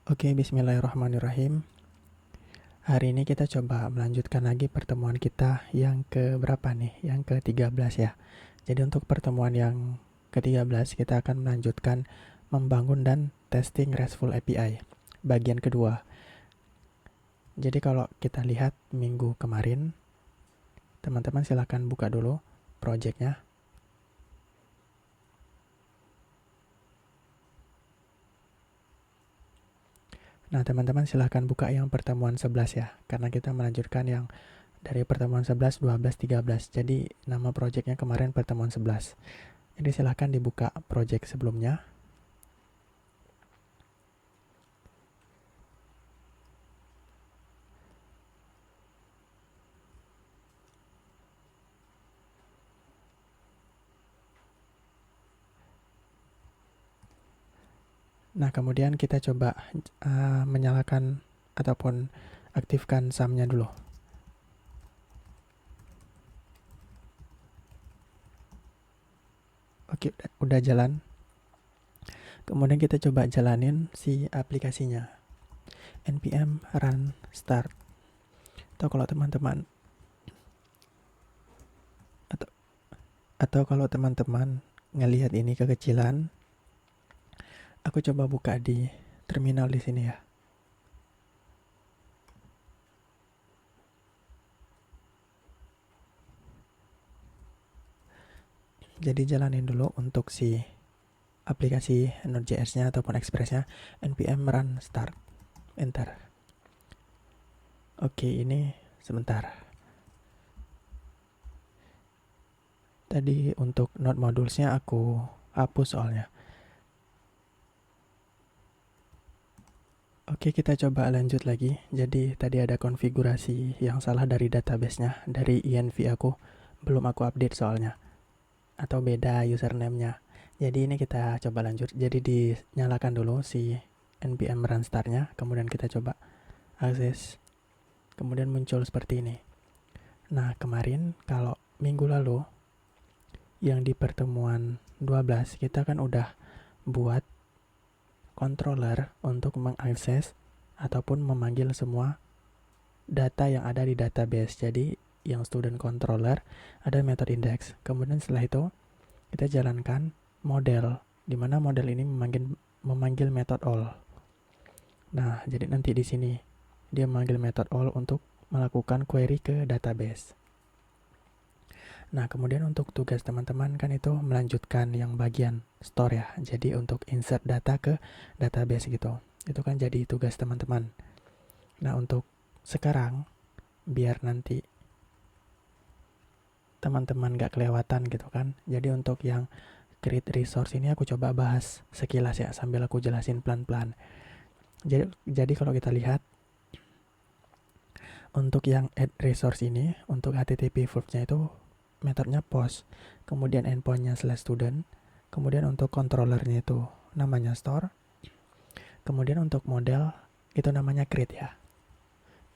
Oke, bismillahirrahmanirrahim. Hari ini kita coba melanjutkan lagi pertemuan kita yang ke berapa nih? Yang ke-13 ya. Jadi untuk pertemuan yang ke-13 kita akan melanjutkan membangun dan testing RESTful API. Bagian kedua. Jadi kalau kita lihat minggu kemarin, teman-teman silahkan buka dulu projectnya. Nah, teman-teman silahkan buka yang pertemuan 11 ya, karena kita melanjutkan yang dari pertemuan 11, 12, 13. Jadi nama projectnya kemarin pertemuan 11. Jadi silahkan dibuka project sebelumnya. Nah, kemudian kita coba menyalakan ataupun aktifkan SAM-nya dulu. Oke, udah jalan. Kemudian kita coba jalanin si aplikasinya. npm run start. Atau kalau teman-teman kalau teman-teman ngelihat ini kekecilan, aku coba buka di terminal di sini ya. Jadi jalanin dulu untuk si aplikasi Node.js-nya ataupun Express-nya, npm run start, enter. Oke, ini sebentar. Tadi untuk Node Modules-nya aku hapus soalnya. Oke, kita coba lanjut lagi. Jadi tadi ada konfigurasi yang salah dari database-nya, dari env aku. Belum aku update soalnya. Atau beda username-nya. Jadi ini kita coba lanjut. Jadi dinyalakan dulu si npm run start-nya. Kemudian kita coba akses. Kemudian muncul seperti ini. Nah, kemarin kalau minggu lalu yang di pertemuan 12 kita kan udah buat controller untuk mengakses ataupun memanggil semua data yang ada di database. Jadi yang student controller ada method index. Kemudian setelah itu kita jalankan model, di mana model ini memanggil method all. Nah, jadi nanti di sini dia memanggil method all untuk melakukan query ke database. Nah, kemudian untuk tugas teman-teman kan itu melanjutkan yang bagian store ya. Jadi untuk insert data ke database gitu. Itu kan jadi tugas teman-teman. Nah, untuk sekarang biar nanti teman-teman gak kelewatan gitu kan. Jadi untuk yang create resource ini aku coba bahas sekilas ya sambil aku jelasin pelan-pelan. Jadi kalau kita lihat untuk yang add resource ini, untuk HTTP verbs-nya itu metodenya post, kemudian endpoint-nya /student, kemudian untuk controllernya itu namanya store, kemudian untuk model itu namanya create ya.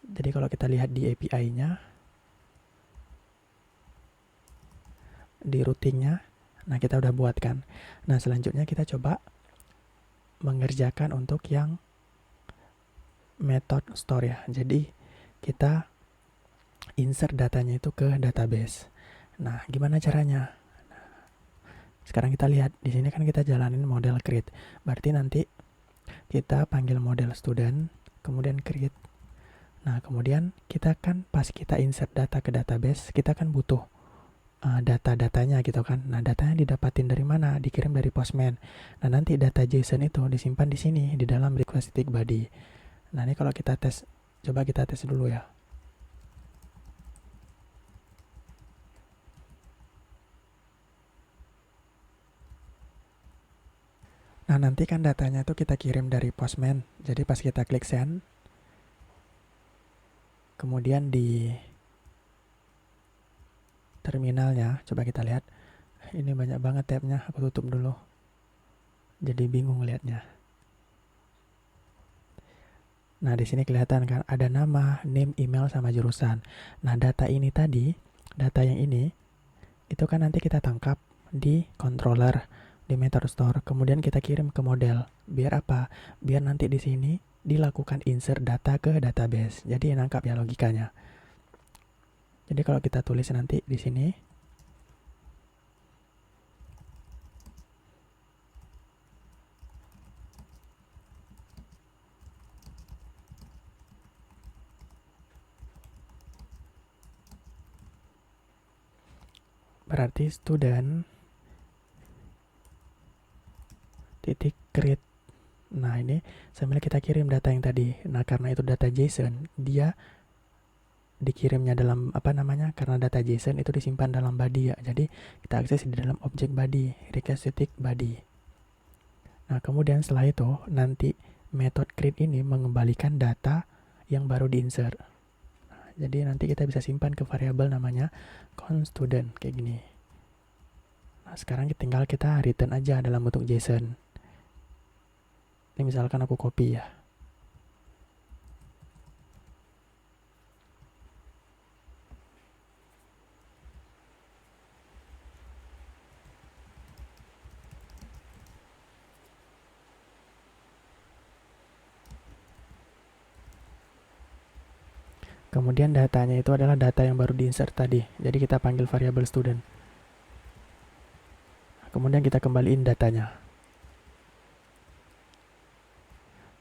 Jadi kalau kita lihat di API-nya, di routingnya, nah kita udah buat kan. Nah selanjutnya kita coba mengerjakan untuk yang method store ya. Jadi kita insert datanya itu ke database. Nah, gimana caranya? Sekarang kita lihat di sini kan kita jalanin model create. Berarti nanti kita panggil model student, kemudian create. Nah, kemudian kita kan pas kita insert data ke database, kita kan butuh data-datanya gitu kan. Nah, datanya didapatin dari mana? Dikirim dari Postman. Nah, nanti data JSON itu disimpan di sini di dalam request titik body. Nah, ini kalau kita tes, coba kita tes dulu ya. Nah, nanti kan datanya itu kita kirim dari Postman. Jadi pas kita klik send, kemudian di terminalnya, coba kita lihat. Ini banyak banget tabnya, aku tutup dulu. Jadi bingung liatnya. Nah, di sini kelihatan kan ada nama, name, email, sama jurusan. Nah, data ini tadi, data yang ini, itu kan nanti kita tangkap di controller, di method store, kemudian kita kirim ke model. Biar apa? Biar nanti di sini dilakukan insert data ke database. Jadi nangkap ya logikanya. Jadi kalau kita tulis nanti di sini, berarti student titik create. Nah ini sambil kita kirim data yang tadi. Nah karena itu data JSON, dia dikirimnya dalam karena data JSON itu disimpan dalam body ya. Jadi kita akses di dalam objek body, request titik body. Nah kemudian setelah itu nanti method create ini mengembalikan data yang baru diinsert. Nah, jadi nanti kita bisa simpan ke variabel namanya count student kayak gini. Nah sekarang tinggal kita return aja dalam bentuk JSON. Ini misalkan aku copy ya. Kemudian datanya itu adalah data yang baru diinsert tadi. Jadi kita panggil variabel student. Kemudian kita kembaliin datanya.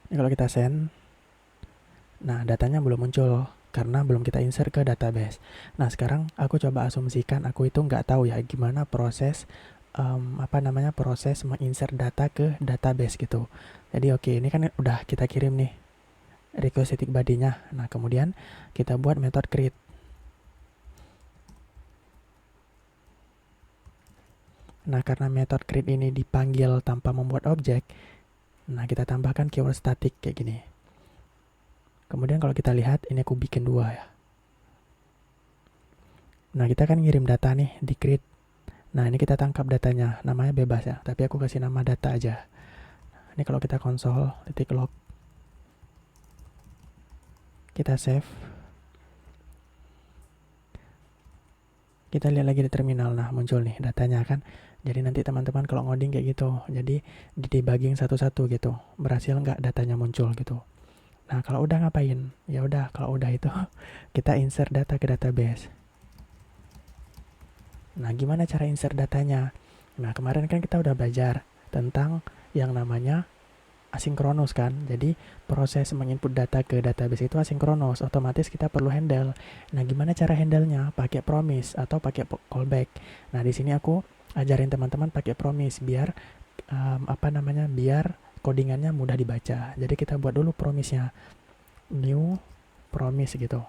Ini kalau kita send, nah datanya belum muncul karena belum kita insert ke database. Nah sekarang aku coba asumsikan aku itu nggak tahu ya gimana proses proses menginsert data ke database gitu. Jadi oke, ini kan udah kita kirim nih request titik body-nya. Nah kemudian kita buat method create. Nah karena method create ini dipanggil tanpa membuat objek, nah kita tambahkan keyword static kayak gini. Kemudian kalau kita lihat, ini aku bikin 2 ya. Nah kita kan ngirim data nih di create. Nah ini kita tangkap datanya, namanya bebas ya, tapi aku kasih nama data aja. Ini kalau kita console titik log, kita save, kita lihat lagi di terminal. Nah muncul nih datanya kan. Jadi nanti teman-teman kalau ngoding kayak gitu, jadi di debugging satu-satu gitu, berhasil nggak datanya muncul gitu. Nah kalau udah ngapain? Ya udah, kalau udah itu kita insert data ke database. Nah gimana cara insert datanya? Nah kemarin kan kita udah belajar tentang yang namanya asinkronus kan. Jadi proses menginput data ke database itu asinkronus, otomatis kita perlu handle. Nah gimana cara handle-nya? Pakai promise atau pakai callback. Nah di sini aku ajarin teman-teman pakai promise biar biar codingannya mudah dibaca. Jadi kita buat dulu promise-nya, new promise gitu.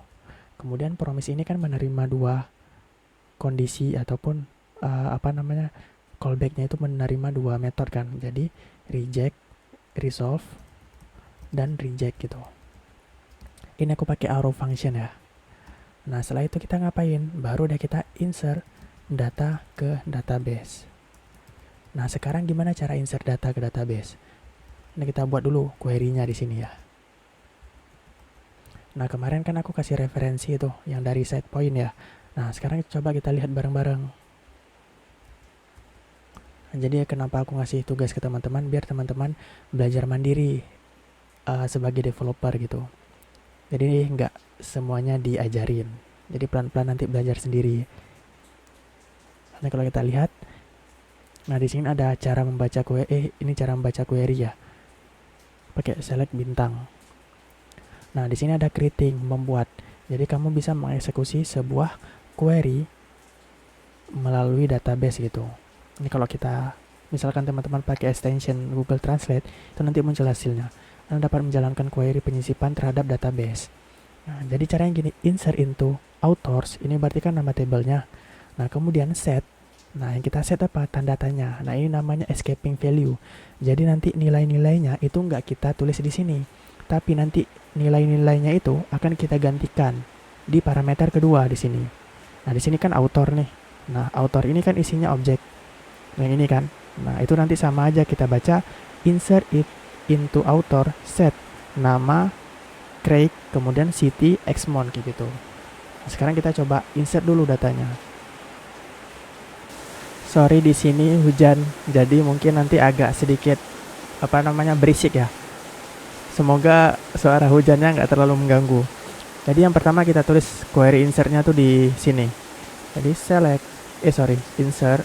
Kemudian promise ini kan menerima 2 kondisi ataupun callback-nya itu menerima 2 metode kan. Jadi reject, resolve, dan reject gitu. Ini aku pakai arrow function ya. Nah setelah itu kita ngapain? Baru udah kita insert data ke database. Nah sekarang gimana cara insert data ke database? Nah kita buat dulu query-nya di sini ya. Nah kemarin kan aku kasih referensi itu yang dari set point ya. Nah sekarang coba kita lihat bareng-bareng. Nah, jadi kenapa aku ngasih tugas ke teman-teman, biar teman-teman belajar mandiri sebagai developer gitu. Jadi nggak semuanya diajarin. Jadi pelan-pelan nanti belajar sendiri. Nah kalau kita lihat, nah di sini ada cara membaca ini cara membaca query ya. Pakai select bintang. Nah di sini ada creating, membuat. Jadi kamu bisa mengeksekusi sebuah query melalui database gitu. Ini kalau kita misalkan teman-teman pakai extension Google Translate, itu nanti muncul hasilnya. Anda dapat menjalankan query penyisipan terhadap database. Nah, jadi caranya gini, insert into authors, ini berarti kan nama tabelnya. Nah, kemudian set. Nah, yang kita set apa? Tanda tanya. Nah, ini namanya escaping value. Jadi nanti nilai-nilainya itu nggak kita tulis di sini. Tapi nanti nilai-nilainya itu akan kita gantikan di parameter kedua di sini. Nah, di sini kan author nih. Nah, author ini kan isinya objek. Yang ini kan. Nah, itu nanti sama aja kita baca insert it into author set nama Craig kemudian city Xmon kayak gitu. Nah, sekarang kita coba insert dulu datanya. Sorry di sini hujan, jadi mungkin nanti agak sedikit berisik ya. Semoga suara hujannya nggak terlalu mengganggu. Jadi yang pertama kita tulis query insertnya tuh di sini. Jadi insert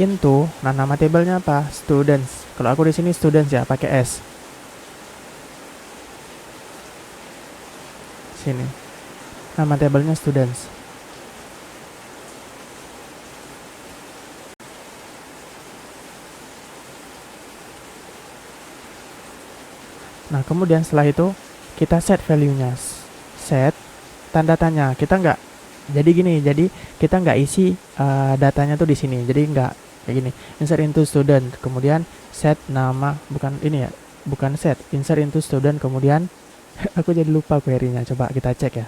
into, nah nama tabelnya apa? Students. Kalau aku di sini students ya, pakai S. Sini. Nama tabelnya students. Nah, kemudian setelah itu kita set value-nya. Set tanda tanya. Jadi kita nggak isi datanya tuh di sini. Jadi nggak kayak gini. Insert into student, kemudian set nama, bukan set. Insert into student, kemudian aku jadi lupa query-nya. Coba kita cek ya.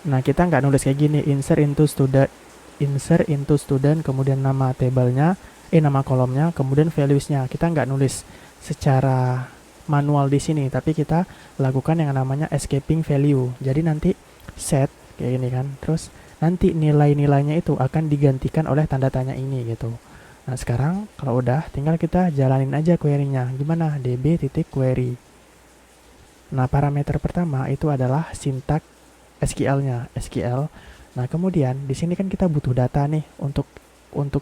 Nah, kita nggak nulis kayak gini, insert into student, kemudian nama tabelnya, nama kolomnya, kemudian values-nya. Kita nggak nulis secara manual di sini, tapi kita lakukan yang namanya escaping value. Jadi nanti set kayak gini kan, terus nanti nilai-nilainya itu akan digantikan oleh tanda tanya ini gitu. Nah, sekarang kalau udah, tinggal kita jalanin aja query-nya. Gimana? db.query. Nah, parameter pertama itu adalah sintak SQL-nya, SQL. Nah, kemudian di sini kan kita butuh data nih untuk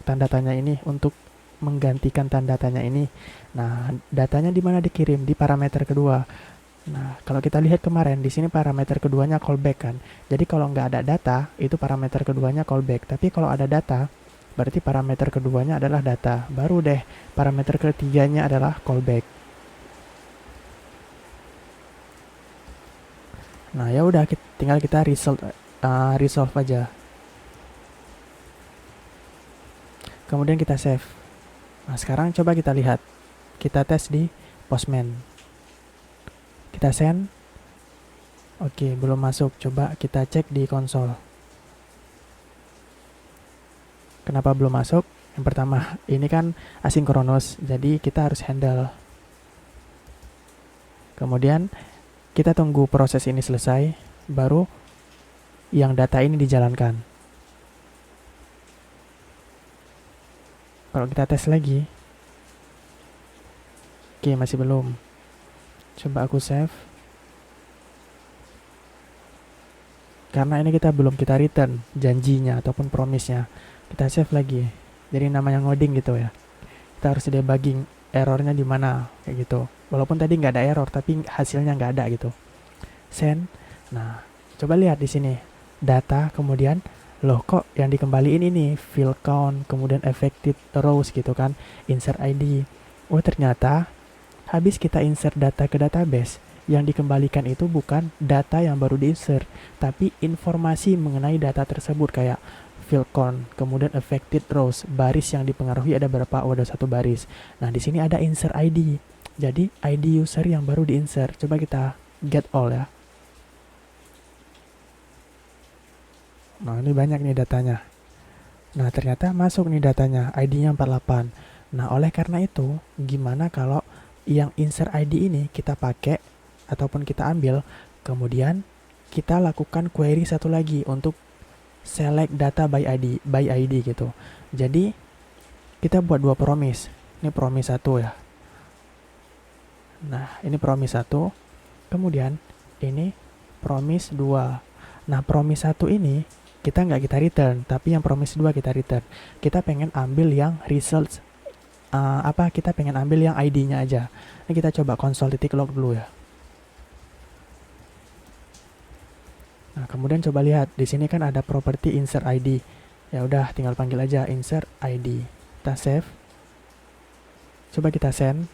tanda tanya ini, untuk menggantikan tanda tanya ini. Nah, datanya di mana dikirim? Di parameter kedua. Nah, kalau kita lihat kemarin di sini parameter keduanya callback kan. Jadi kalau nggak ada data, itu parameter keduanya callback. Tapi kalau ada data, berarti parameter keduanya adalah data. Baru deh parameter ketiganya adalah callback. Nah, ya udah tinggal kita resolve aja. Kemudian kita save. Nah, sekarang coba kita lihat. Kita tes di Postman. Kita send. Oke, belum masuk. Coba kita cek di konsol. Kenapa belum masuk? Yang pertama, ini kan asinkronus, jadi kita harus handle. Kemudian kita tunggu proses ini selesai, baru yang data ini dijalankan. Kalau kita tes lagi, oke, masih belum. Coba aku save. Karena ini belum kita return janjinya ataupun promise-nya. Kita save lagi. Jadi namanya ngoding gitu ya. Kita harus debugging errornya di mana kayak gitu. Walaupun tadi nggak ada error, tapi hasilnya nggak ada gitu. Send. Nah, coba lihat di sini. Data, kemudian, loh kok yang dikembaliin ini field count, kemudian affected rows gitu kan. Insert ID. Oh, ternyata habis kita insert data ke database, yang dikembalikan itu bukan data yang baru di-insert, tapi informasi mengenai data tersebut kayak field count, kemudian affected rows, baris yang dipengaruhi ada berapa? Oh, ada satu baris. Nah, di sini ada insert ID. Jadi ID user yang baru di-insert. Coba kita get all ya. Nah, ini banyak nih datanya. Nah, ternyata masuk nih datanya, ID-nya 48. Nah, oleh karena itu, gimana kalau yang insert ID ini kita pakai ataupun kita ambil, kemudian kita lakukan query satu lagi untuk select data by ID gitu. Jadi, kita buat dua promise. Ini promise 1 ya. Nah, ini promise 1. Kemudian, ini promise 2. Nah, promise 1 ini kita nggak kita return, tapi yang promise 2 kita return. Kita pengen ambil yang results, kita pengen ambil yang ID-nya aja. Ini kita coba console.log dulu ya. Nah, kemudian coba lihat, di sini kan ada property insert ID. Ya udah, tinggal panggil aja insert ID. Kita save. Coba kita send.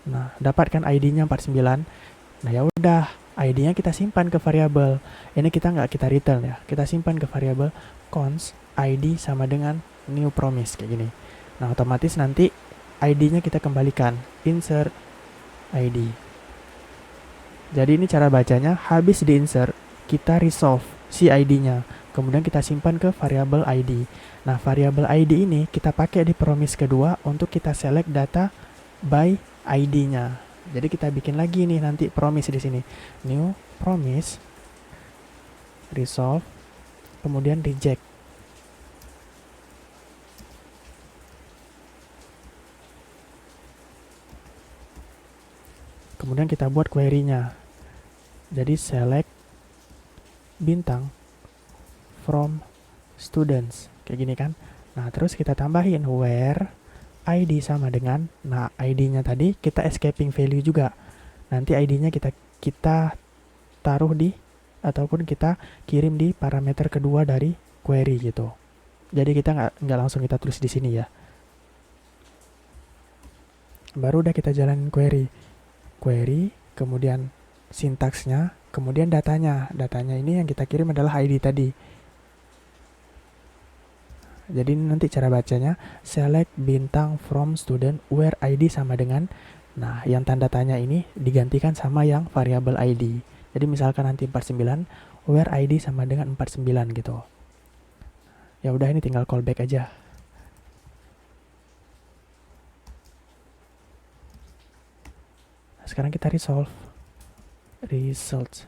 Nah, dapatkan ID-nya 49. Nah, ya udah, ID-nya kita simpan ke variabel. Ini kita nggak kita return ya. Kita simpan ke variabel const ID sama dengan new promise kayak gini. Nah, otomatis nanti ID-nya kita kembalikan insert ID. Jadi ini cara bacanya, habis di-insert, kita resolve si ID-nya. Kemudian kita simpan ke variabel ID. Nah, variabel ID ini kita pakai di promise kedua untuk kita select data by ID-nya. Jadi kita bikin lagi nih nanti promise di sini. New promise, resolve, kemudian reject. Kemudian kita buat query-nya. Jadi select bintang from students. Kayak gini kan. Nah, terus kita tambahin where ID sama dengan, nah ID-nya tadi kita escaping value juga. Nanti ID-nya kita taruh di, ataupun kita kirim di parameter kedua dari query gitu. Jadi kita nggak langsung kita tulis di sini ya. Baru udah kita jalanin query, kemudian sintaksnya, kemudian datanya. Datanya ini yang kita kirim adalah ID tadi. Jadi nanti cara bacanya select bintang from student where ID sama dengan, nah yang tanda tanya ini digantikan sama yang variabel ID. Jadi misalkan nanti 49 where ID sama dengan 49 gitu. Ya udah, ini tinggal callback aja. Nah, sekarang kita resolve results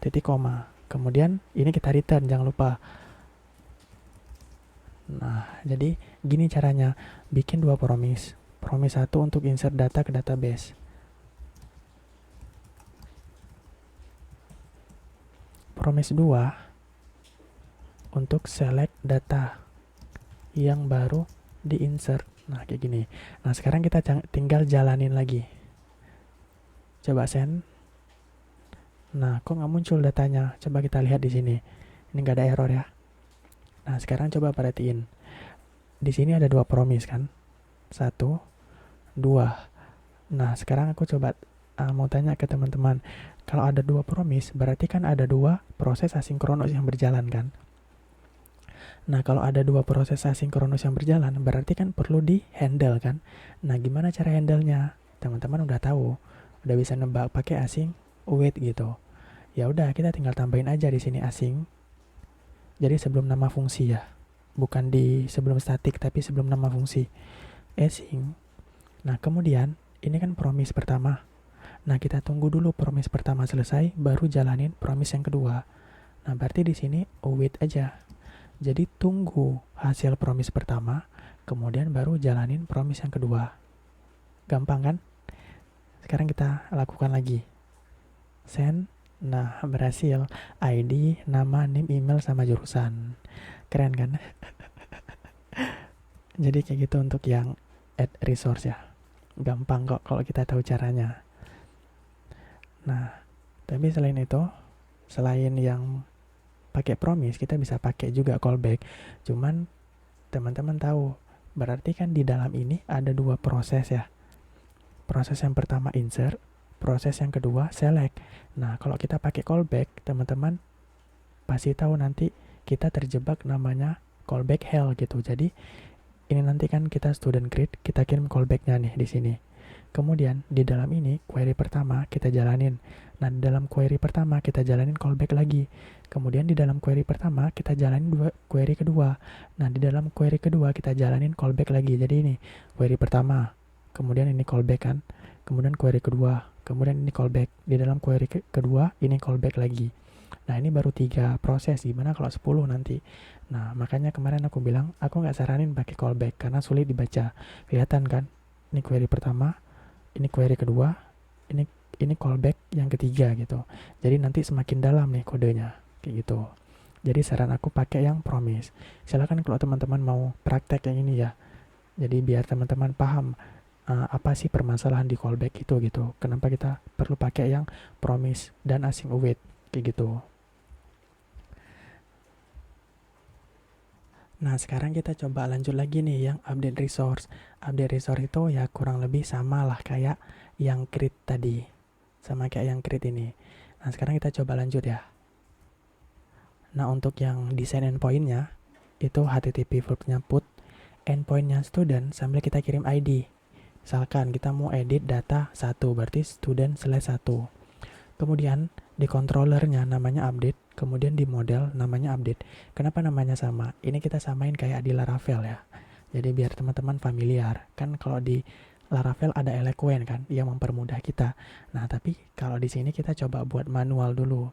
titik koma. Kemudian ini kita return, jangan lupa. Nah, jadi gini caranya bikin dua promise. Promise 1 untuk insert data ke database. Promise 2 untuk select data yang baru di-insert. Nah, kayak gini. Nah, sekarang kita tinggal jalanin lagi. Coba send. Nah, kok nggak muncul datanya? Coba kita lihat di sini. Ini nggak ada error ya. Nah, sekarang coba perhatiin. Di sini ada dua promise kan? 1, 2. Nah, sekarang aku coba mau tanya ke teman-teman. Kalau ada dua promise, berarti kan ada dua proses asinkronus yang berjalan kan? Nah, kalau ada dua proses asinkronus yang berjalan, berarti kan perlu di-handle kan? Nah, gimana cara handle-nya? Teman-teman udah tahu. Udah bisa nebak pakai async await gitu. Ya udah, kita tinggal tambahin aja di sini async. Jadi sebelum nama fungsi ya, bukan di sebelum statik tapi sebelum nama fungsi. Async. Nah, kemudian ini kan promise pertama. Nah, kita tunggu dulu promise pertama selesai, baru jalanin promise yang kedua. Nah, berarti di sini await aja. Jadi tunggu hasil promise pertama, kemudian baru jalanin promise yang kedua. Gampang kan? Sekarang kita lakukan lagi. Send. Nah, berhasil. ID, nama, name, email, sama jurusan. Keren kan? Jadi kayak gitu untuk yang add resource ya. Gampang kok kalau kita tahu caranya. Nah, tapi selain itu, selain yang pakai promise, kita bisa pakai juga callback. Cuman teman-teman tahu, berarti kan di dalam ini ada dua proses ya. Proses yang pertama insert, proses yang kedua select. Nah, kalau kita pakai callback, teman-teman pasti tahu nanti kita terjebak namanya callback hell gitu. Jadi ini nanti kan kita student create, kita kirim callbacknya nih di sini. Kemudian di dalam ini query pertama kita jalanin. Nah, di dalam query pertama kita jalanin callback lagi. Kemudian di dalam query pertama kita jalanin query kedua. Nah, di dalam query kedua kita jalanin callback lagi. Jadi ini query pertama, kemudian ini callback kan. Kemudian query kedua, kemudian ini callback. Di dalam query kedua ini callback lagi. Nah, ini baru 3 proses, gimana kalau 10 nanti. Nah, makanya kemarin aku bilang aku nggak saranin pakai callback karena sulit dibaca. Kelihatan kan? Ini query pertama, ini query kedua, ini callback yang ketiga gitu. Jadi nanti semakin dalam nih kodenya kayak gitu. Jadi saran aku pakai yang promise. Silakan kalau teman-teman mau praktek yang ini ya. Jadi biar teman-teman paham apa sih permasalahan di callback itu gitu. Kenapa kita perlu pakai yang promise dan async await kayak gitu. Nah, sekarang kita coba lanjut lagi nih yang update resource. Update resource itu ya kurang lebih sama lah kayak yang create tadi. Sama kayak yang create ini. Nah, sekarang kita coba lanjut ya. Nah, untuk yang desain endpoint-nya, itu HTTP verbnya put endpoint-nya student sambil kita kirim ID. Misalkan kita mau edit data 1, berarti student/1. Kemudian di controllernya namanya update, kemudian di model namanya update. Kenapa namanya sama? Ini kita samain kayak di Laravel ya. Jadi biar teman-teman familiar. Kan kalau di Laravel ada Eloquent kan yang mempermudah kita. Nah, tapi kalau di sini kita coba buat manual dulu.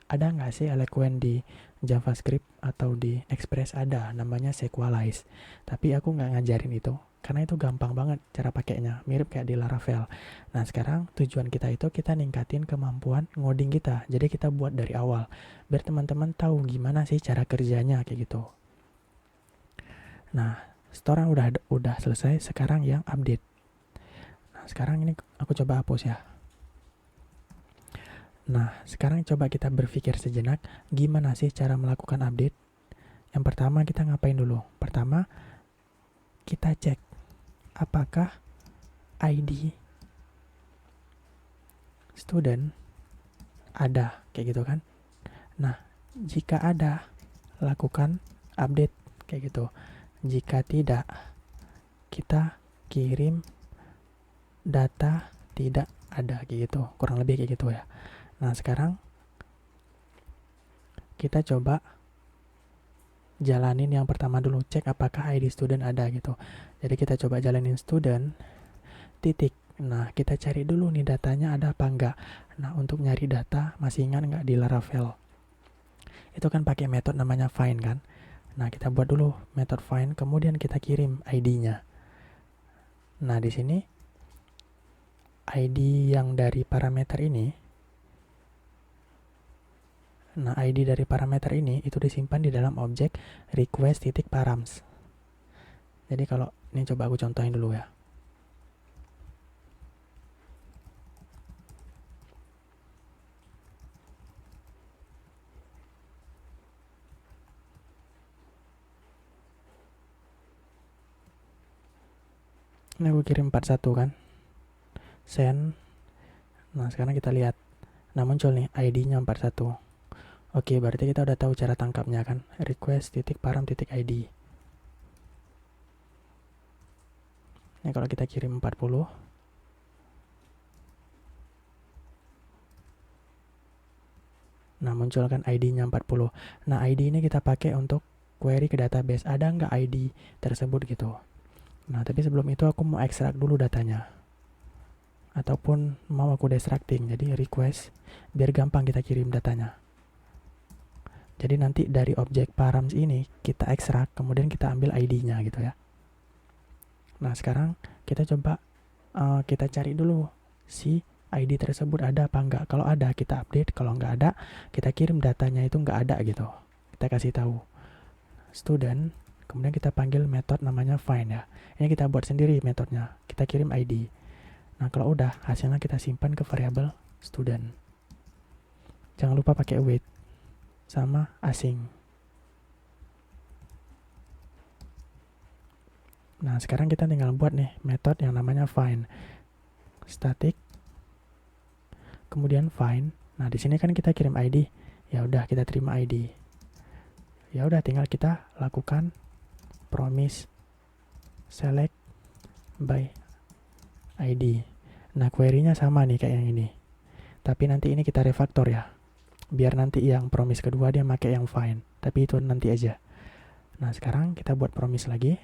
Ada nggak sih Eloquent di JavaScript atau di Express? Ada, namanya Sequelize. Tapi aku nggak ngajarin itu karena itu gampang banget cara pakainya, mirip kayak di Laravel. Nah, sekarang tujuan kita itu kita ningkatin kemampuan ngoding kita. Jadi kita buat dari awal biar teman-teman tahu gimana sih cara kerjanya kayak gitu. Nah, store udah selesai, sekarang yang update. Nah, sekarang ini aku coba hapus ya. Nah, sekarang coba kita berpikir sejenak, gimana sih cara melakukan update? Yang pertama kita ngapain dulu? Pertama, kita cek apakah ID student ada, kayak gitu kan? Nah, jika ada, lakukan update, kayak gitu. Jika tidak, kita kirim data tidak ada, kayak gitu. Kurang lebih kayak gitu ya. Nah, sekarang kita coba jalanin yang pertama dulu, cek apakah ID student ada gitu. Jadi kita coba jalanin student titik. Nah, kita cari dulu nih datanya ada apa enggak. Nah, untuk nyari data masih ingat enggak di Laravel? Itu kan pakai metode namanya find kan. Nah, kita buat dulu metode find, kemudian kita kirim ID-nya. Nah, di sini ID yang dari parameter ini, nah, ID dari parameter ini itu disimpan di dalam objek request.params. Jadi kalau ini coba aku contohin dulu ya. Ini aku kirim 41 kan. Send. Nah, sekarang kita lihat. Nah, muncul nih ID-nya 41. Oke, berarti kita udah tahu cara tangkapnya kan. Request.param.id. Nah, kalau kita kirim 40. Nah, muncul kan ID-nya 40. Nah, ID ini kita pakai untuk query ke database. Ada nggak ID tersebut gitu. Nah, tapi sebelum itu aku mau ekstrak dulu datanya. Ataupun mau aku destructing. Jadi request, biar gampang kita kirim datanya. Jadi nanti dari objek params ini kita ekstrak, kemudian kita ambil ID-nya gitu ya. Nah, sekarang kita coba kita cari dulu si ID tersebut ada apa enggak. Kalau ada kita update, kalau enggak ada kita kirim datanya itu enggak ada gitu. Kita kasih tahu student, kemudian kita panggil metode namanya find ya. Ini kita buat sendiri metodenya. Kita kirim ID. Nah, kalau udah hasilnya kita simpan ke variabel student. Jangan lupa pakai wait sama asing. Nah, sekarang kita tinggal buat nih metode yang namanya find. Static kemudian find. Nah, di sini kan kita kirim ID. Ya udah kita terima ID. Ya udah tinggal kita lakukan promise select by ID. Nah, query-nya sama nih kayak yang ini. Tapi nanti ini kita refactor ya. Biar nanti yang promise kedua dia pakai yang find. Tapi itu nanti aja. Nah, sekarang kita buat promise lagi.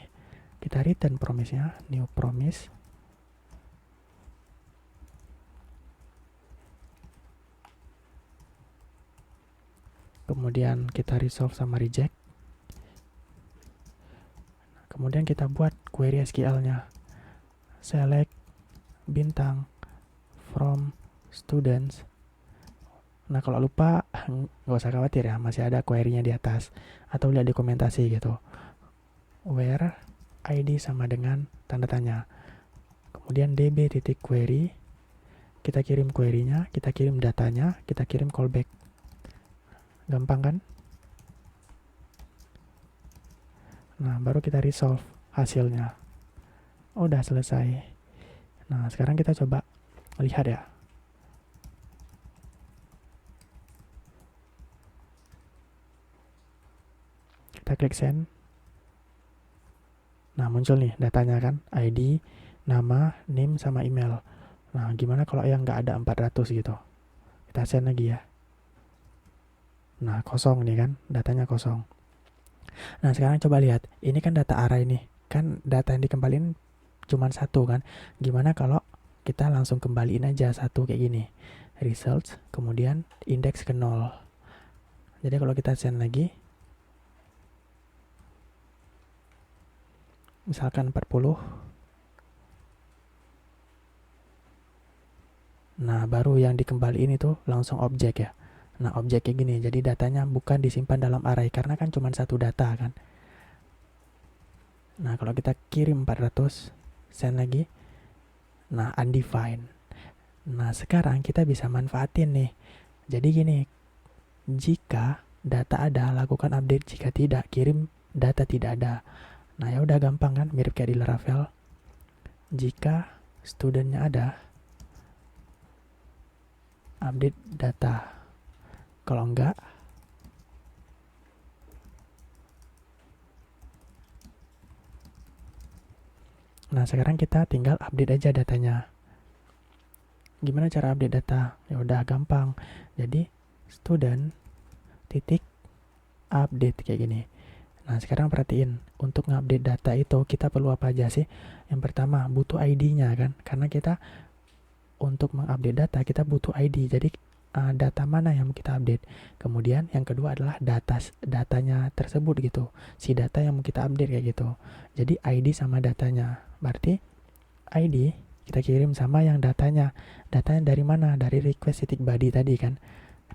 Kita return promise-nya, new promise. Kemudian kita resolve sama reject. Kemudian kita buat query SQL-nya. Select bintang from students. Nah, kalau lupa nggak usah khawatir ya, masih ada query-nya di atas. Atau lihat dokumentasi gitu. Where ID sama dengan tanda tanya. Kemudian db.query. Kita kirim query-nya, kita kirim datanya, kita kirim callback. Gampang kan? Nah, baru kita resolve hasilnya. Udah selesai. Nah, sekarang kita coba lihat ya. Kita klik send. Nah, muncul nih datanya kan. ID, nama, name, sama email. Nah, gimana kalau yang nggak ada 400 gitu? Kita send lagi ya. Nah, kosong nih kan. Datanya kosong. Nah, sekarang coba lihat. Ini kan data array nih. Kan data yang dikembaliin cuman satu kan. Gimana kalau kita langsung kembaliin aja satu kayak gini, results, kemudian indeks ke 0. Jadi kalau kita send lagi, misalkan 40, nah baru yang dikembaliin itu langsung objek ya. Nah objek kayak gini, jadi datanya bukan disimpan dalam array karena kan cuma satu data kan. Nah kalau kita kirim 400, send lagi, nah undefined. Nah sekarang kita bisa manfaatin nih. Jadi gini, jika data ada, lakukan update. Jika tidak, kirim data tidak ada. Nah ya udah gampang kan, mirip kayak di Laravel. Jika studentnya ada, update data. Kalau enggak, nah sekarang kita tinggal update aja datanya. Gimana cara update data? Ya udah gampang. Jadi student titik update kayak gini. Nah sekarang perhatiin, untuk ngupdate data itu kita perlu apa aja sih? Yang pertama butuh ID-nya kan, karena kita untuk mengupdate data kita butuh ID. Jadi data mana yang mau kita update. Kemudian yang kedua adalah datanya tersebut gitu, si data yang mau kita update kayak gitu. Jadi ID sama datanya, berarti ID kita kirim sama yang datanya. Datanya dari mana? Dari request titik body tadi kan,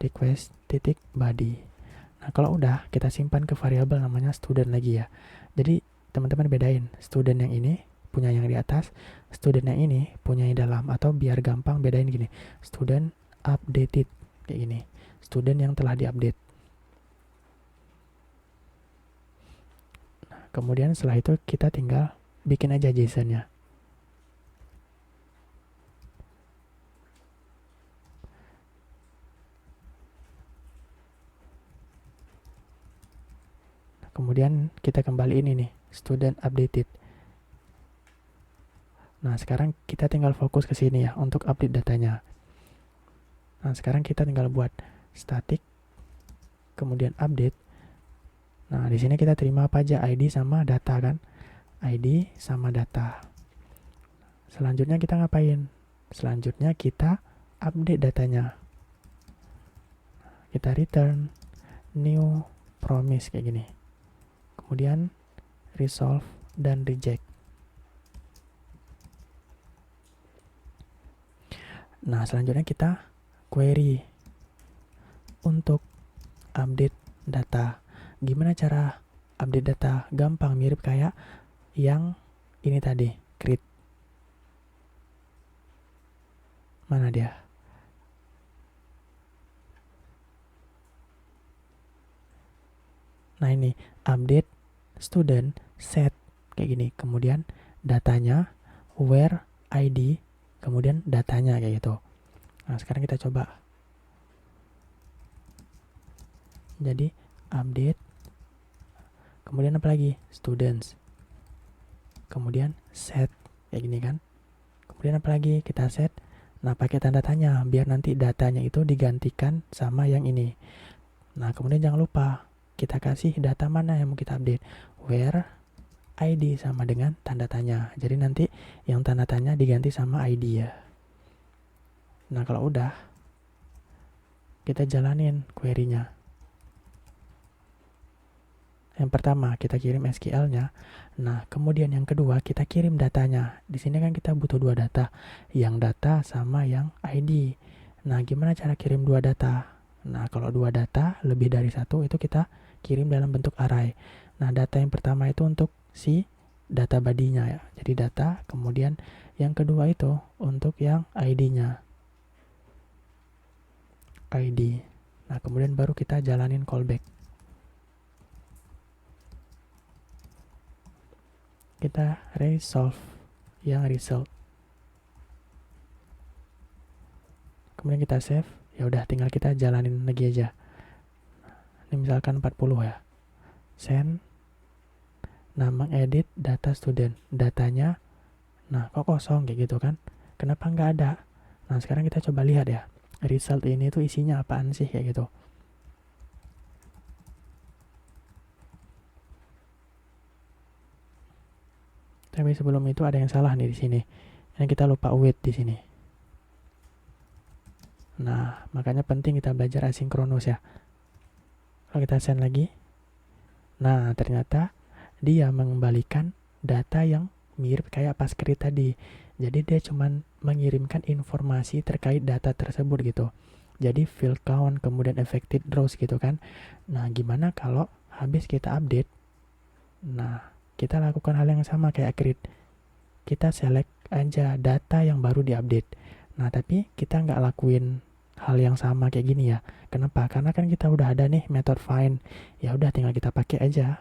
request titik body. Nah kalau udah, kita simpan ke variabel namanya student lagi ya. Jadi teman-teman bedain, student yang ini punya yang di atas, student yang ini punya yang dalam. Atau biar gampang bedain gini, student updated kayak gini, student yang telah diupdate. Nah, kemudian setelah itu kita tinggal bikin aja JSON-nya. Kemudian kita kembaliin ini student updated. Nah sekarang kita tinggal fokus ke sini ya untuk update datanya. Nah sekarang kita tinggal buat static, kemudian update. Nah di sini kita terima apa aja, ID sama data kan, ID sama data. Selanjutnya kita ngapain? Selanjutnya kita update datanya. Kita return new promise kayak gini. Kemudian resolve dan reject. Nah selanjutnya kita query untuk update data. Gimana cara update data? Gampang, mirip kayak yang ini tadi, create. Mana dia? Nah ini update student set kayak gini. Kemudian datanya where ID, kemudian datanya kayak gitu. Nah sekarang kita coba. Jadi update, kemudian apa lagi? Students, kemudian set kayak gini kan. Kemudian apa lagi? Kita set. Nah pakai tanda tanya biar nanti datanya itu digantikan sama yang ini. Nah kemudian jangan lupa kita kasih data mana yang mau kita update, where ID sama dengan tanda tanya. Jadi nanti yang tanda tanya diganti sama ID ya. Nah kalau udah, kita jalanin query-nya. Yang pertama kita kirim SQL-nya. Nah kemudian yang kedua kita kirim datanya. Di sini kan kita butuh dua data, yang data sama yang ID. Nah gimana cara kirim dua data? Nah kalau dua data lebih dari satu itu kita kirim dalam bentuk array. Nah data yang pertama itu untuk si data body-nya ya. Jadi data, kemudian yang kedua itu untuk yang ID-nya. ID. Nah kemudian baru kita jalanin callback. Kita resolve yang result. Kemudian kita save. Ya udah tinggal kita jalanin lagi aja. Ini misalkan 40 ya. Send. Nah mengedit data student. Datanya nah kok kosong kayak gitu kan. Kenapa nggak ada? Nah sekarang kita coba lihat ya. Result ini tuh isinya apaan sih kayak gitu. Kita sebelum itu ada yang salah nih di sini. Ini kita lupa await di sini. Nah, makanya penting kita belajar asinkronus ya. Kalau kita send lagi, nah ternyata dia mengembalikan data yang mirip kayak pas create tadi. Jadi dia cuman mengirimkan informasi terkait data tersebut gitu. Jadi field count, kemudian affected rows gitu kan. Nah, gimana kalau habis kita update? Nah, kita lakukan hal yang sama kayak create. Kita select aja data yang baru diupdate. Nah, tapi kita nggak lakuin hal yang sama kayak gini ya. Kenapa? Karena kan kita udah ada nih method find. Ya udah tinggal kita pakai aja.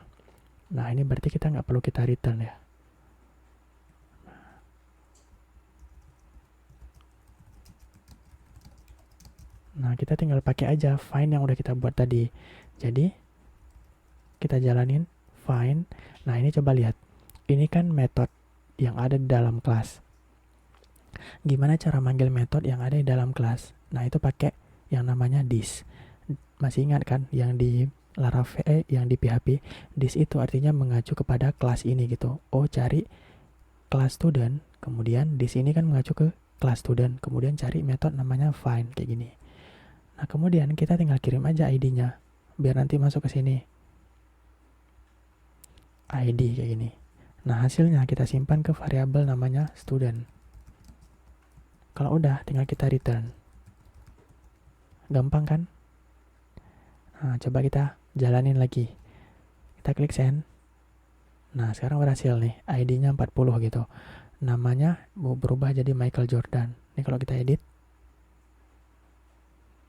Nah, ini berarti kita nggak perlu kita return ya. Nah, kita tinggal pakai aja find yang udah kita buat tadi. Jadi, kita jalanin find. Nah, ini coba lihat. Ini kan method yang ada di dalam kelas. Gimana cara manggil method yang ada di dalam kelas? Nah, itu pakai yang namanya this. Masih ingat kan yang di Laravel, yang di PHP? This itu artinya mengacu kepada kelas ini gitu. Oh, cari kelas student, kemudian di sini kan mengacu ke kelas student, kemudian cari metode namanya find kayak gini. Nah, kemudian kita tinggal kirim aja ID-nya biar nanti masuk ke sini. ID kayak gini. Nah, hasilnya kita simpan ke variabel namanya student. Kalau udah, tinggal kita return. Gampang kan? Nah, coba kita jalanin lagi. Kita klik send. Nah, sekarang berhasil nih. ID-nya 40 gitu. Namanya berubah jadi Michael Jordan. Ini kalau kita edit.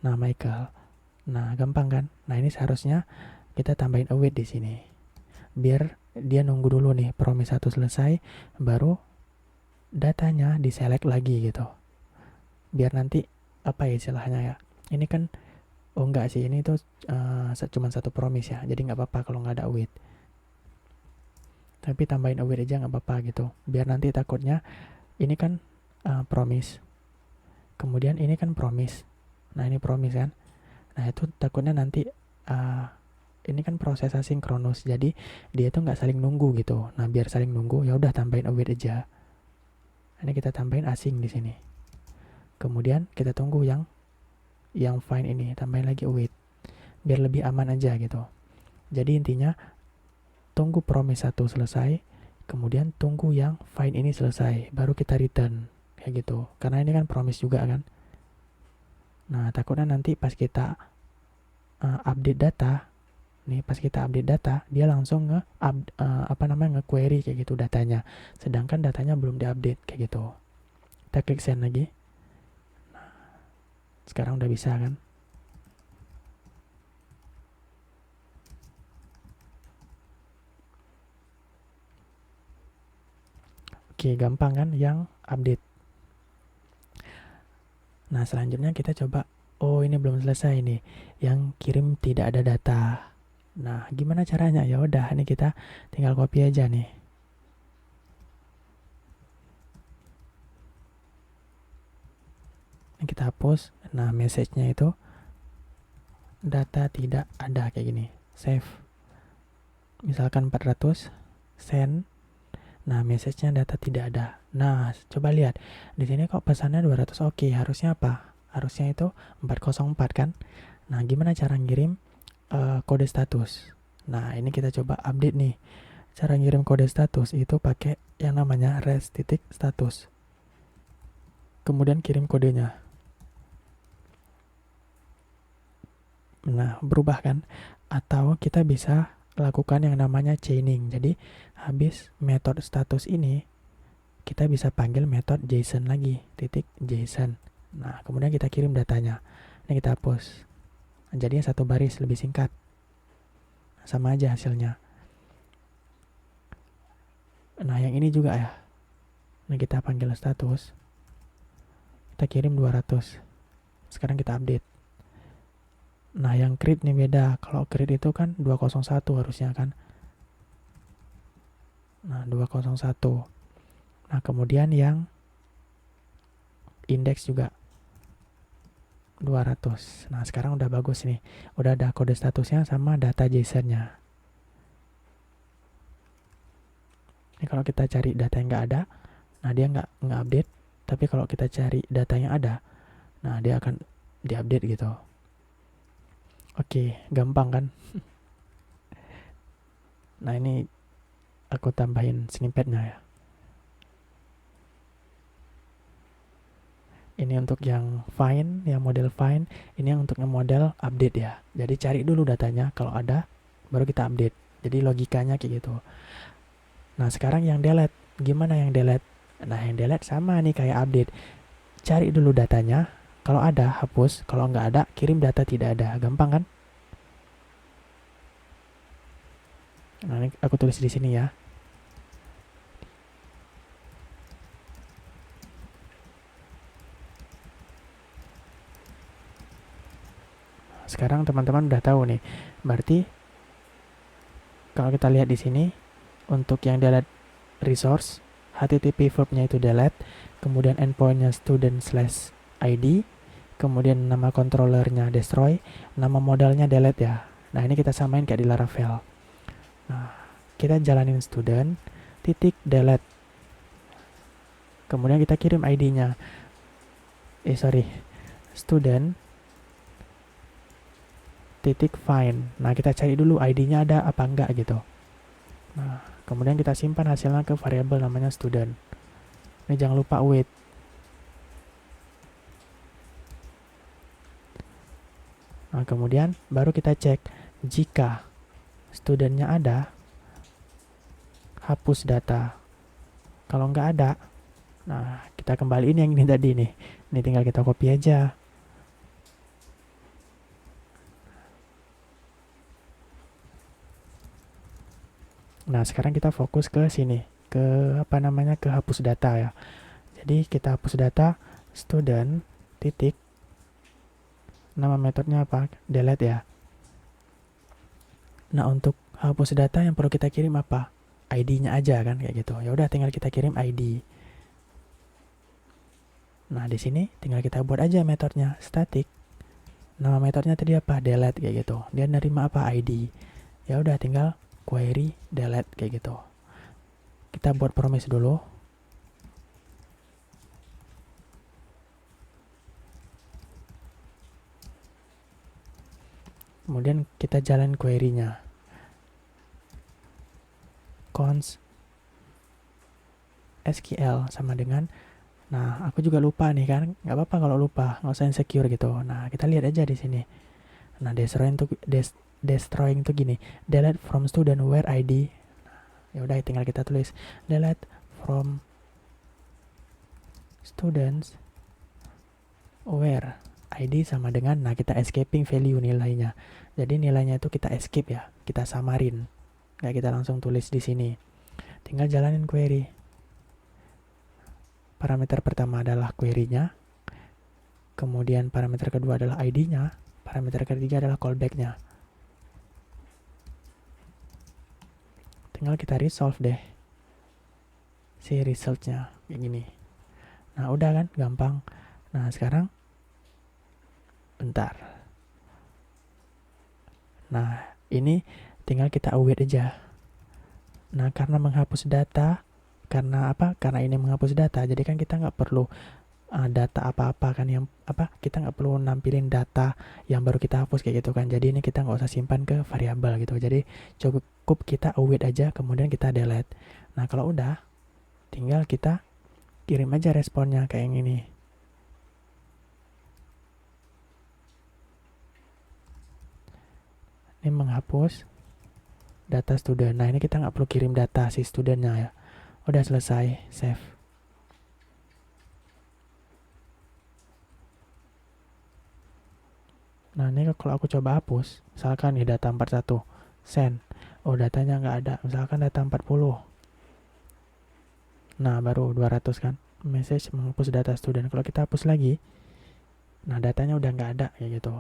Nah, Michael. Nah, gampang kan? Nah, ini seharusnya kita tambahin await di sini. Biar dia nunggu dulu nih promise 1 selesai, baru datanya diselect lagi gitu. Biar nanti apa ya istilahnya ya? Ini kan enggak sih, ini tuh cuma 1 promise ya. Jadi nggak apa-apa kalau nggak ada await. Tapi tambahin await aja nggak apa-apa gitu. Biar nanti takutnya ini kan promise. Kemudian ini kan promise. Nah, ini promise kan. Nah, itu takutnya nanti ini kan proses asinkronus. Jadi dia tuh nggak saling nunggu gitu. Nah, biar saling nunggu ya udah tambahin await aja. Ini kita tambahin asing di sini. Kemudian kita tunggu yang find ini, tambahin lagi await. Biar lebih aman aja gitu. Jadi intinya tunggu promise 1 selesai, kemudian tunggu yang find ini selesai, baru kita return kayak gitu. Karena ini kan promise juga kan. Nah, takutnya nanti pas kita update data, dia langsung nge-query kayak gitu datanya. Sedangkan datanya belum diupdate kayak gitu. Kita klik send lagi. Nah, sekarang udah bisa kan? Oke, gampang kan yang update. Nah, selanjutnya kita coba, oh ini belum selesai nih, yang kirim tidak ada data. Nah, gimana caranya? Ya udah, ini kita tinggal copy aja nih. Ini kita hapus. Nah, message-nya itu data tidak ada kayak gini. Save. Misalkan 400, send. Nah, message-nya data tidak ada. Nah, coba lihat. Di sini kok pesannya 200. Oke, harusnya apa? Harusnya itu 404 kan? Nah, gimana cara ngirim kode status? Nah, ini kita coba update nih. Cara ngirim kode status itu pakai yang namanya res.status. Kemudian kirim kodenya. Nah, berubah kan? Atau kita bisa lakukan yang namanya chaining. Jadi habis metode status ini kita bisa panggil metode JSON lagi, .json. Nah, kemudian kita kirim datanya. Ini kita hapus. Jadinya 1 baris, lebih singkat. Sama aja hasilnya. Nah, yang ini juga ya. Nah, kita panggil status. Kita kirim 200. Sekarang kita update. Nah, yang create nih beda. Kalau create itu kan 201 harusnya kan. Nah, 201. Nah, kemudian yang index juga 200. Nah, sekarang udah bagus nih. Udah ada kode statusnya sama data JSON-nya. Ini Ini kalau kita cari data yang nggak ada, nah dia nggak update. Tapi kalau kita cari data yang ada, nah dia akan diupdate gitu. Oke, gampang kan? Nah ini aku tambahin snippetnya ya. Ini untuk yang find, yang model find. Ini yang untuk yang model update ya. Jadi cari dulu datanya, kalau ada baru kita update. Jadi logikanya kayak gitu. Nah sekarang yang delete, gimana yang delete? Nah yang delete sama nih kayak update. Cari dulu datanya, kalau ada hapus, kalau nggak ada kirim data tidak ada. Gampang kan? Nah ini aku tulis di sini ya. Sekarang teman-teman udah tahu nih. Berarti kalau kita lihat di sini, untuk yang delete resource, HTTP verbnya itu delete, kemudian endpointnya student/id, kemudian nama controllernya destroy, nama modalnya delete ya. Nah ini kita samain kayak di Laravel. Nah kita jalanin student titik delete, kemudian kita kirim ID-nya. Student titik find. Nah kita cari dulu ID-nya ada apa enggak gitu. Nah kemudian kita simpan hasilnya ke variabel namanya student. Ini jangan lupa wait. Nah kemudian baru kita cek, jika studentnya ada, hapus data. Kalau nggak ada, nah kita kembaliin yang ini tadi nih. Ini tinggal kita copy aja. Nah sekarang kita fokus ke sini, ke ke hapus data ya. Jadi kita hapus data student titik, nama metodenya apa? Delete ya. Nah untuk hapus data yang perlu kita kirim apa? ID-nya aja kan kayak gitu. Ya udah tinggal kita kirim ID. Nah di sini tinggal kita buat aja metodenya static. Nama metodenya tadi apa? Delete kayak gitu. Dia nerima apa? ID. Ya udah tinggal query delete kayak gitu. Kita buat promise dulu. Kemudian kita jalan query-nya. Const SQL sama dengan, nah aku juga lupa nih kan, nggak apa-apa kalau lupa, nggak usah insecure gitu. Nah kita lihat aja di sini. Nah destroying tuh gini, delete from student where ID. Ya udah tinggal kita tulis delete from students where ID sama dengan, nah kita escaping value nilainya. Jadi nilainya itu kita escape ya, kita samarin. Nggak kita langsung tulis di sini. Tinggal jalanin query. Parameter pertama adalah query-nya. Kemudian parameter kedua adalah ID-nya. Parameter ketiga adalah callback-nya. Tinggal kita resolve deh si result-nya kayak gini. Nah udah kan, gampang. Nah sekarang bentar. Nah ini tinggal kita await aja. Nah karena menghapus data, karena apa? Karena ini menghapus data, jadi kan kita nggak perlu data apa-apa kan, yang apa, kita nggak perlu nampilin data yang baru kita hapus kayak gitu kan. Jadi ini kita nggak usah simpan ke variabel gitu. Jadi cukup kita await aja, kemudian kita delete. Nah kalau udah, tinggal kita kirim aja responnya kayak yang ini. Ini menghapus data student. Nah ini kita nggak perlu kirim data si studentnya ya. Udah selesai, save. Nah ini kalau aku coba hapus, misalkan nih data 41, send. Oh datanya nggak ada, misalkan data 40. Nah baru 200 kan, message menghapus data student. Kalau kita hapus lagi, nah datanya udah nggak ada kayak gitu.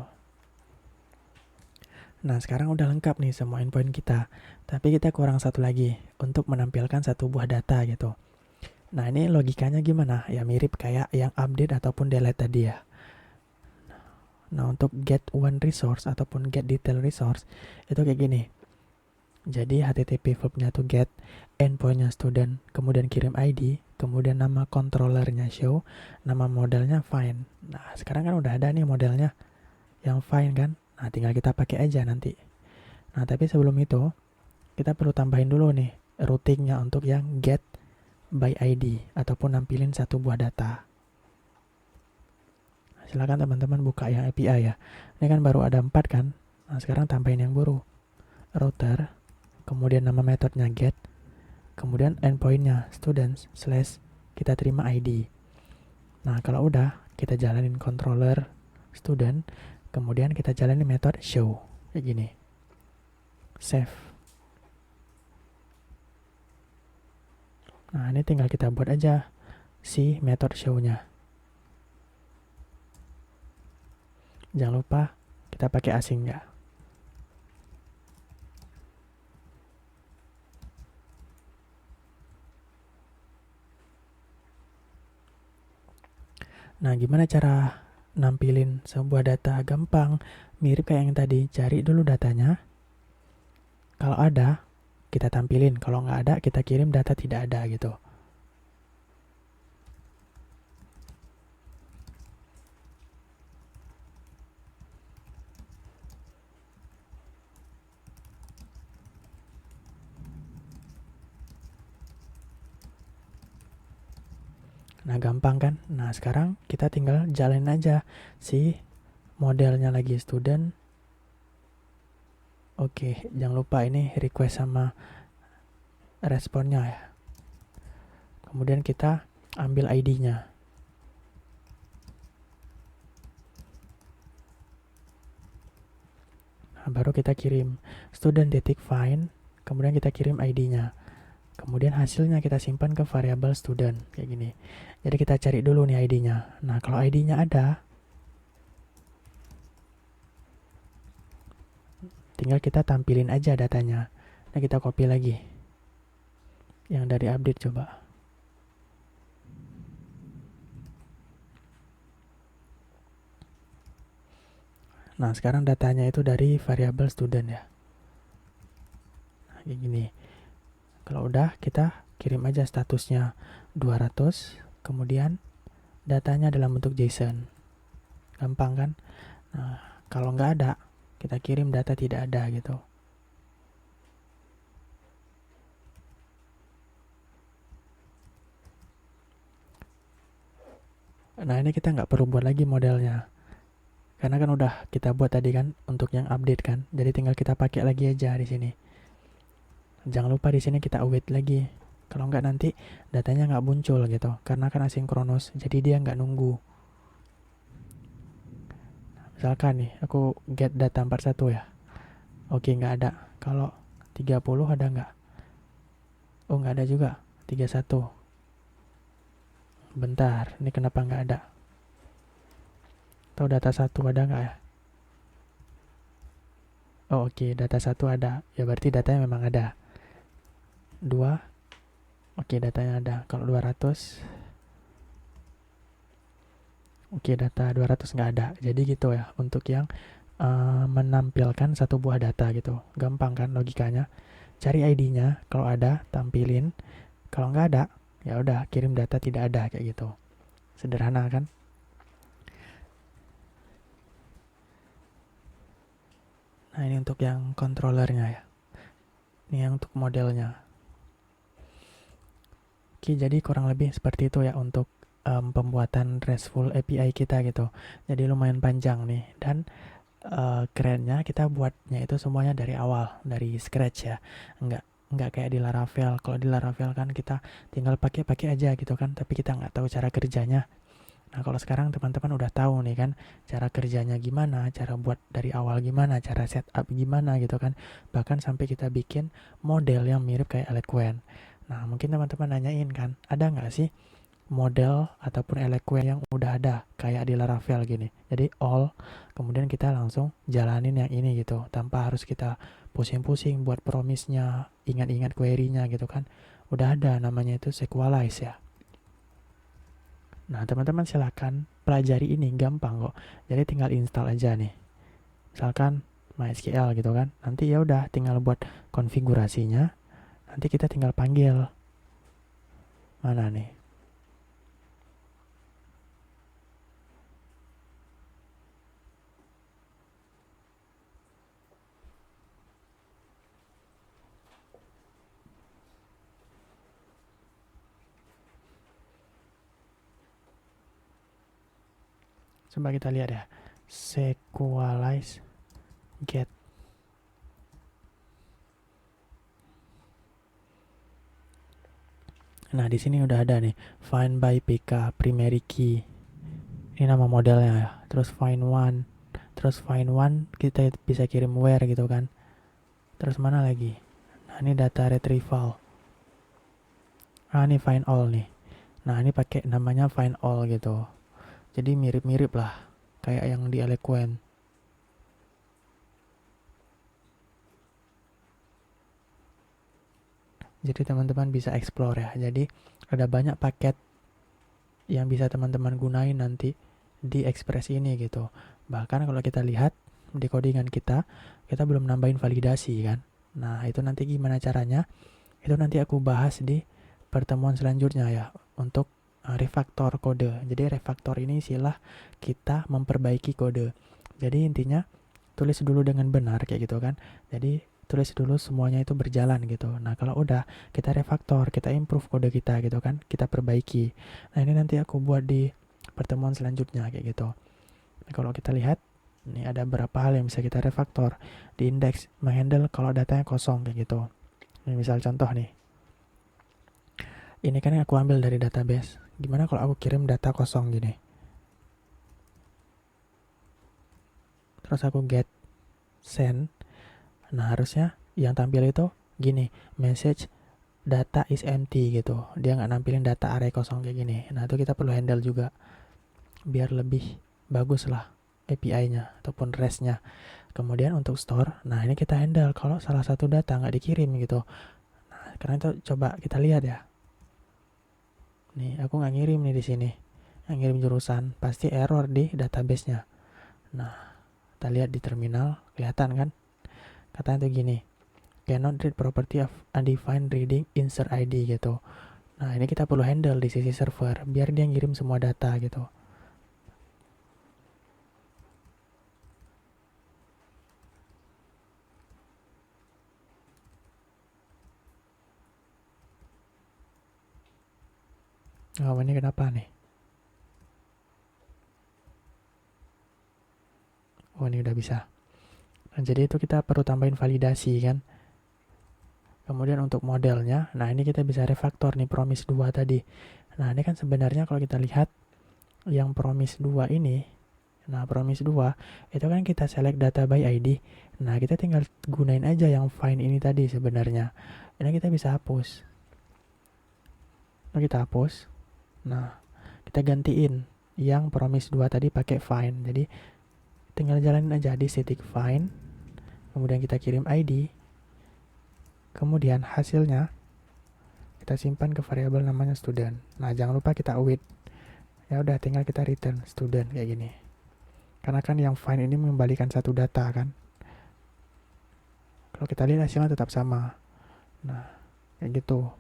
Nah sekarang udah lengkap nih semua endpoint kita, tapi kita kurang satu lagi untuk menampilkan satu buah data gitu. Nah ini logikanya gimana? Ya mirip kayak yang update ataupun delete tadi ya. Nah untuk get one resource ataupun get detail resource itu kayak gini. Jadi HTTP verbnya tuh get, endpointnya student, kemudian kirim ID, kemudian nama controllernya show, nama modelnya find. Nah sekarang kan udah ada nih modelnya yang find kan. Nah tinggal kita pakai aja nanti. Nah tapi sebelum itu kita perlu tambahin dulu nih routingnya untuk yang get by ID ataupun nampilin satu buah data. Silakan teman-teman buka yang API ya. Ini kan baru ada 4 kan. Nah sekarang tambahin yang baru, router, kemudian nama metodenya get, kemudian endpointnya students slash kita terima ID. Nah kalau udah kita jalanin controller student, kemudian kita jalanin metode show kayak gini, save. Nah ini tinggal kita buat aja si metode show-nya. Jangan lupa kita pakai asing ya. Nah, gimana cara nampilin sebuah data gampang? Mirip kayak yang tadi, cari dulu datanya. Kalau ada, kita tampilin. Kalau nggak ada, kita kirim data tidak ada gitu. Nah, gampang kan? Nah, sekarang kita tinggal jalanin aja si modelnya lagi student. Oke, jangan lupa ini request sama responnya ya. Kemudian kita ambil ID-nya. Nah, baru kita kirim student.find, kemudian kita kirim ID-nya. Kemudian hasilnya kita simpan ke variabel student kayak gini. Jadi kita cari dulu nih ID-nya. Nah, kalau ID-nya ada, tinggal kita tampilin aja datanya. Nah, kita copy lagi. Yang dari update coba. Nah, sekarang datanya itu dari variabel student ya. Nah, kayak gini. Kalau udah, kita kirim aja statusnya 200, kemudian datanya dalam bentuk JSON. Gampang kan? Nah, kalau nggak ada, kita kirim data tidak ada gitu. Nah, ini kita nggak perlu buat lagi modelnya. Karena kan udah kita buat tadi kan untuk yang update kan. Jadi tinggal kita pakai lagi aja di sini. Jangan lupa di sini kita await lagi. Kalau nggak nanti datanya nggak muncul gitu. Karena kan asinkronus, jadi dia nggak nunggu. Misalkan nih, aku get data 41 ya. Oke, nggak ada. Kalau 30 ada nggak? Oh, nggak ada juga. 31. Bentar, ini kenapa nggak ada? Atau data 1 ada nggak ya? Oh, oke, data 1 ada. Ya berarti datanya memang ada. 2, oke, datanya ada. Kalau 200, oke, data 200 nggak ada. Jadi gitu ya, untuk yang menampilkan satu buah data gitu. Gampang kan logikanya. Cari ID-nya, kalau ada, tampilin. Kalau nggak ada, ya udah kirim data tidak ada kayak gitu. Sederhana kan? Nah, ini untuk yang controllernya ya. Ini yang untuk modelnya. Oke, jadi kurang lebih seperti itu ya untuk pembuatan RESTful API kita gitu. Jadi lumayan panjang nih, dan kerennya kita buatnya itu semuanya dari awal, dari scratch ya. Enggak kayak di Laravel. Kalau di Laravel kan kita tinggal pakai aja gitu kan, tapi kita nggak tahu cara kerjanya. Nah, kalau sekarang teman-teman udah tahu nih kan cara kerjanya gimana, cara buat dari awal gimana, cara setup gimana gitu kan. Bahkan sampai kita bikin model yang mirip kayak Eloquent. Nah, mungkin teman-teman nanyain kan, ada nggak sih model ataupun Eloquent yang udah ada kayak di Laravel gini. Jadi all, kemudian kita langsung jalanin yang ini gitu, tanpa harus kita pusing-pusing buat promise-nya, ingat-ingat query-nya gitu kan. Udah ada, namanya itu Sequelize ya. Nah, teman-teman silakan pelajari ini, gampang kok. Jadi tinggal install aja nih. Misalkan MySQL gitu kan. Nanti ya udah tinggal buat konfigurasinya. Nanti kita tinggal panggil. Mana nih? Coba kita lihat ya. Sequalize get. Nah, di sini udah ada nih, find by PK primary key. Ini nama modelnya ya. Terus find one. Terus find one kita bisa kirim where gitu kan. Terus mana lagi? Nah, ini data retrieval. Ah, ini find all nih. Nah, ini pakai namanya find all gitu. Jadi mirip-mirip lah kayak yang di Eloquent. Jadi teman-teman bisa explore ya. Jadi ada banyak paket yang bisa teman-teman gunain nanti di Express ini gitu. Bahkan kalau kita lihat di codingan kita belum nambahin validasi kan. Nah, itu nanti gimana caranya? Itu nanti aku bahas di pertemuan selanjutnya ya, untuk refaktor kode. Jadi refaktor ini istilah kita memperbaiki kode. Jadi intinya tulis dulu dengan benar kayak gitu kan. Jadi tulis dulu semuanya itu berjalan gitu. Nah, kalau udah kita refaktor, kita improve kode kita gitu kan, kita perbaiki. Nah, ini nanti aku buat di pertemuan selanjutnya kayak gitu. Nah, kalau kita lihat ini ada beberapa hal yang bisa kita refaktor di indeks, menghandle kalau datanya kosong kayak gitu. Ini misal contoh nih. Ini kan yang aku ambil dari database. Gimana kalau aku kirim data kosong gini? Terus aku get send. Nah, harusnya yang tampil itu gini, message data is empty gitu. Dia nggak nampilin data array kosong kayak gini. Nah, itu kita perlu handle juga biar lebih bagus lah API-nya ataupun REST-nya. Kemudian untuk store, nah ini kita handle kalau salah satu data nggak dikirim gitu. Nah, karena itu coba kita lihat ya. Nih, aku nggak ngirim nih di sini. Yang ngirim jurusan, pasti error di database-nya. Nah, kita lihat di terminal, kelihatan kan? Katanya tuh gini, cannot read property of undefined reading insert ID gitu. Nah, ini kita perlu handle di sisi server, biar dia ngirim semua data gitu. Oh, ini kenapa nih? Oh, ini udah bisa. Nah, jadi itu kita perlu tambahin validasi kan. Kemudian untuk modelnya, nah ini kita bisa refaktor nih promise 2 tadi. Nah, ini kan sebenarnya kalau kita lihat yang promise 2 ini, nah promise 2 itu kan kita select data by ID. Nah, kita tinggal gunain aja yang find ini tadi sebenarnya. Ini kita bisa hapus. Nah, kita hapus. Nah, kita gantiin yang promise 2 tadi pakai find. Jadi tinggal jalanin aja di static find. Kemudian kita kirim ID. Kemudian hasilnya kita simpan ke variabel namanya student. Nah, jangan lupa kita await. Ya udah, tinggal kita return student kayak gini. Karena kan yang find ini mengembalikan satu data kan. Kalau kita lihat hasilnya tetap sama. Nah, kayak gitu.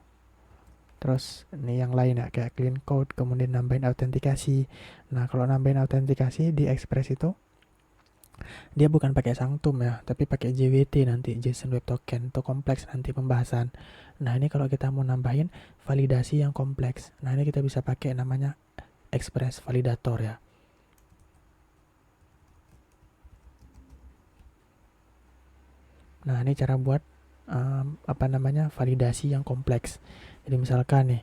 Terus ini yang lain ya, kayak clean code, kemudian nambahin autentikasi. Nah, kalau nambahin autentikasi di Express itu dia bukan pakai Sanctum ya, tapi pakai JWT nanti, JSON Web Token. Itu kompleks nanti pembahasan. Nah, ini kalau kita mau nambahin validasi yang kompleks. Nah, ini kita bisa pakai namanya Express Validator ya. Nah, ini cara buat validasi yang kompleks. Jadi misalkan nih,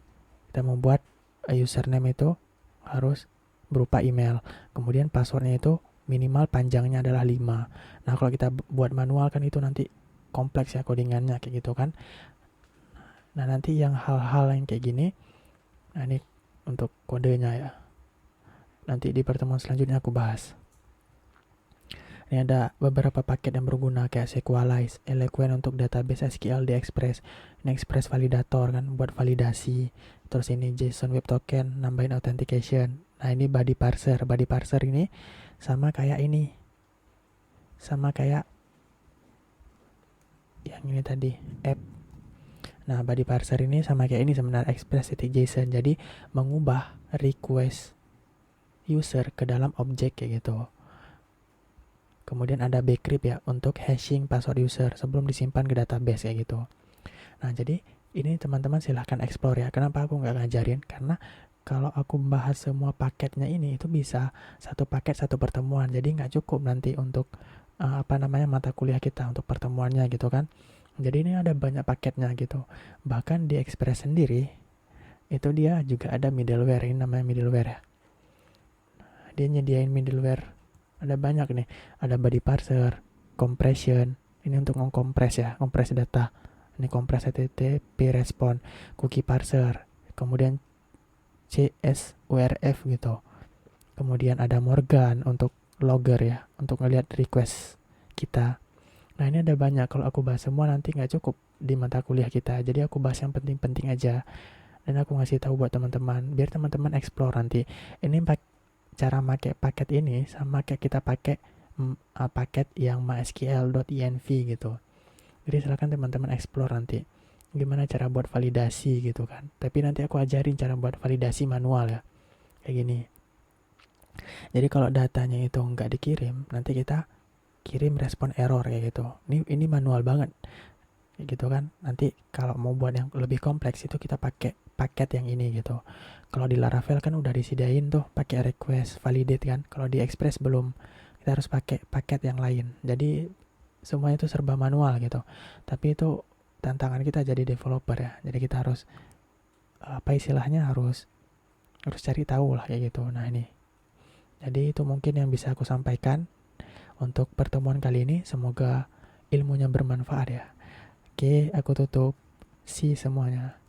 kita mau buat username itu harus berupa email. Kemudian passwordnya itu minimal panjangnya adalah 5. Nah, kalau kita buat manual kan itu nanti kompleks ya codingannya kayak gitu kan. Nah, nanti yang hal-hal yang kayak gini, nah ini untuk kodenya ya. Nanti di pertemuan selanjutnya aku bahas. Ini ada beberapa paket yang berguna kayak Sequalize, Eloquent untuk database SQL di Express. Ini Express Validator kan buat validasi. Terus ini JSON Web Token, nambahin authentication. Nah, ini body parser. Body parser ini sama kayak ini. Sama kayak ini tadi app. Nah, body parser ini sama kayak ini sebenarnya, express.json. Jadi mengubah request user ke dalam objek kayak gitu. Kemudian ada bcrypt ya untuk hashing password user sebelum disimpan ke database kayak gitu. Nah, jadi ini teman-teman silahkan explore ya. Kenapa aku nggak ngajarin? Karena kalau aku bahas semua paketnya ini, itu bisa satu paket satu pertemuan. Jadi nggak cukup nanti untuk mata kuliah kita untuk pertemuannya gitu kan. Jadi ini ada banyak paketnya gitu. Bahkan di Express sendiri itu dia juga ada middleware. Ini namanya middleware ya. Dia nyediain middleware. Ada banyak nih. Ada body parser, compression. Ini untuk mengkompres ya, kompres data. Ini kompres HTTP respon, cookie parser. Kemudian CSURF gitu. Kemudian ada Morgan untuk logger ya, untuk ngelihat request kita. Nah, ini ada banyak. Kalau aku bahas semua nanti nggak cukup di mata kuliah kita. Jadi aku bahas yang penting-penting aja. Dan aku ngasih tahu buat teman-teman, biar teman-teman explore nanti. Ini cara pakai paket ini sama kayak kita pakai paket yang mysql.env gitu. Jadi silakan teman-teman explore nanti gimana cara buat validasi gitu kan. Tapi nanti aku ajarin cara buat validasi manual ya. Kayak gini. Jadi kalau datanya itu nggak dikirim, nanti kita kirim respon error kayak gitu. Ini manual banget. Kayak gitu kan. Nanti kalau mau buat yang lebih kompleks itu kita pakai paket yang ini gitu. Kalau di Laravel kan udah disediain tuh pakai request validate kan. Kalau di Express belum. Kita harus pakai paket yang lain. Jadi semuanya itu serba manual gitu. Tapi itu tantangan kita jadi developer ya. Jadi kita harus harus cari tahu lah kayak gitu. Nah, ini. Jadi itu mungkin yang bisa aku sampaikan untuk pertemuan kali ini. Semoga ilmunya bermanfaat ya. Oke, aku tutup. See semuanya.